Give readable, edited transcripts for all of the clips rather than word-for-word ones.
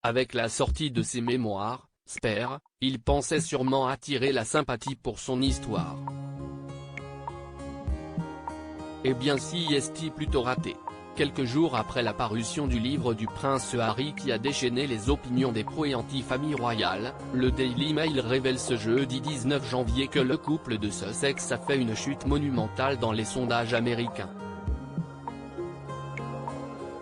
Avec la sortie de ses mémoires, Spare, il pensait sûrement attirer la sympathie pour son histoire. Eh bien si est plutôt raté. Quelques jours après la parution du livre du prince Harry qui a déchaîné les opinions des pro et anti-famille royale, le Daily Mail révèle ce jeudi 19 janvier que le couple de Sussex a fait une chute monumentale dans les sondages américains.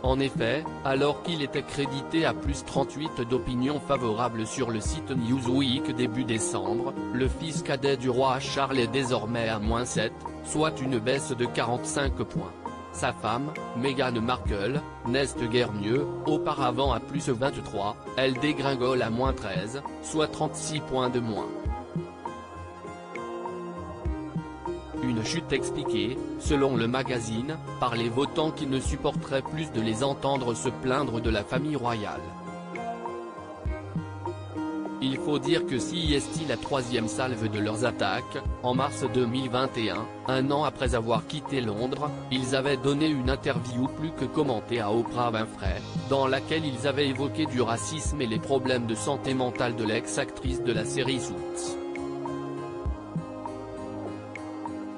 En effet, alors qu'il était crédité à plus 38 d'opinions favorables sur le site Newsweek début décembre, le fils cadet du roi Charles est désormais à -7, soit une baisse de 45 points. Sa femme, Meghan Markle, n'est guère mieux, auparavant à +23, elle dégringole à -13, soit 36 points de moins. Une chute expliquée, selon le magazine, par les votants qui ne supporteraient plus de les entendre se plaindre de la famille royale. Il faut dire que si est la troisième salve de leurs attaques, en mars 2021, un an après avoir quitté Londres, ils avaient donné une interview plus que commentée à Oprah Winfrey, dans laquelle ils avaient évoqué du racisme et les problèmes de santé mentale de l'ex-actrice de la série Suits.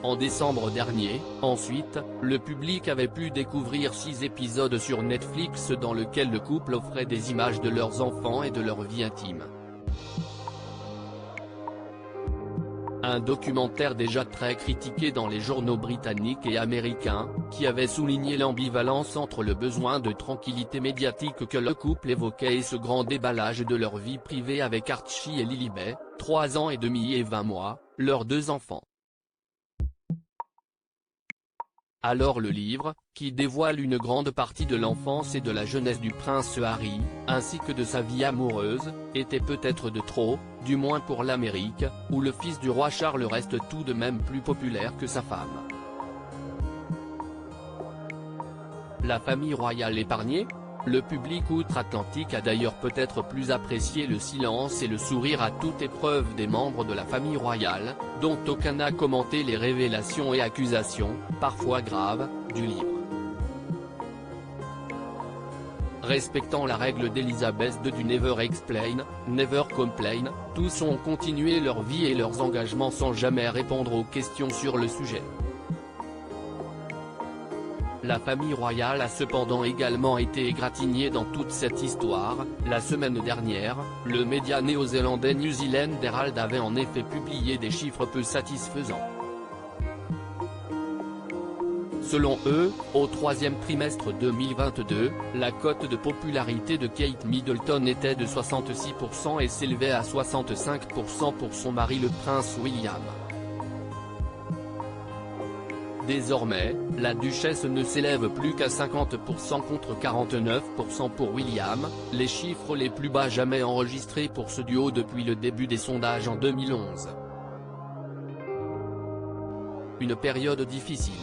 En décembre dernier, ensuite, le public avait pu découvrir 6 épisodes sur Netflix dans lesquels le couple offrait des images de leurs enfants et de leur vie intime. Un documentaire déjà très critiqué dans les journaux britanniques et américains, qui avait souligné l'ambivalence entre le besoin de tranquillité médiatique que le couple évoquait et ce grand déballage de leur vie privée avec Archie et Lilibet, 3 ans et demi et 20 mois, leurs 2 enfants. Alors le livre, qui dévoile une grande partie de l'enfance et de la jeunesse du prince Harry, ainsi que de sa vie amoureuse, était peut-être de trop, du moins pour l'Amérique, où le fils du roi Charles reste tout de même plus populaire que sa femme. La famille royale épargnée ? Le public outre-Atlantique a d'ailleurs peut-être plus apprécié le silence et le sourire à toute épreuve des membres de la famille royale, dont aucun n'a commenté les révélations et accusations, parfois graves, du livre. Respectant la règle d'Elizabeth II du Never Explain, Never Complain, tous ont continué leur vie et leurs engagements sans jamais répondre aux questions sur le sujet. La famille royale a cependant également été égratignée dans toute cette histoire. La semaine dernière, le média néo-zélandais New Zealand Herald avait en effet publié des chiffres peu satisfaisants. Selon eux, au troisième trimestre 2022, la cote de popularité de Kate Middleton était de 66% et s'élevait à 65% pour son mari le prince William. Désormais, la duchesse ne s'élève plus qu'à 50% contre 49% pour William, les chiffres les plus bas jamais enregistrés pour ce duo depuis le début des sondages en 2011. Une période difficile.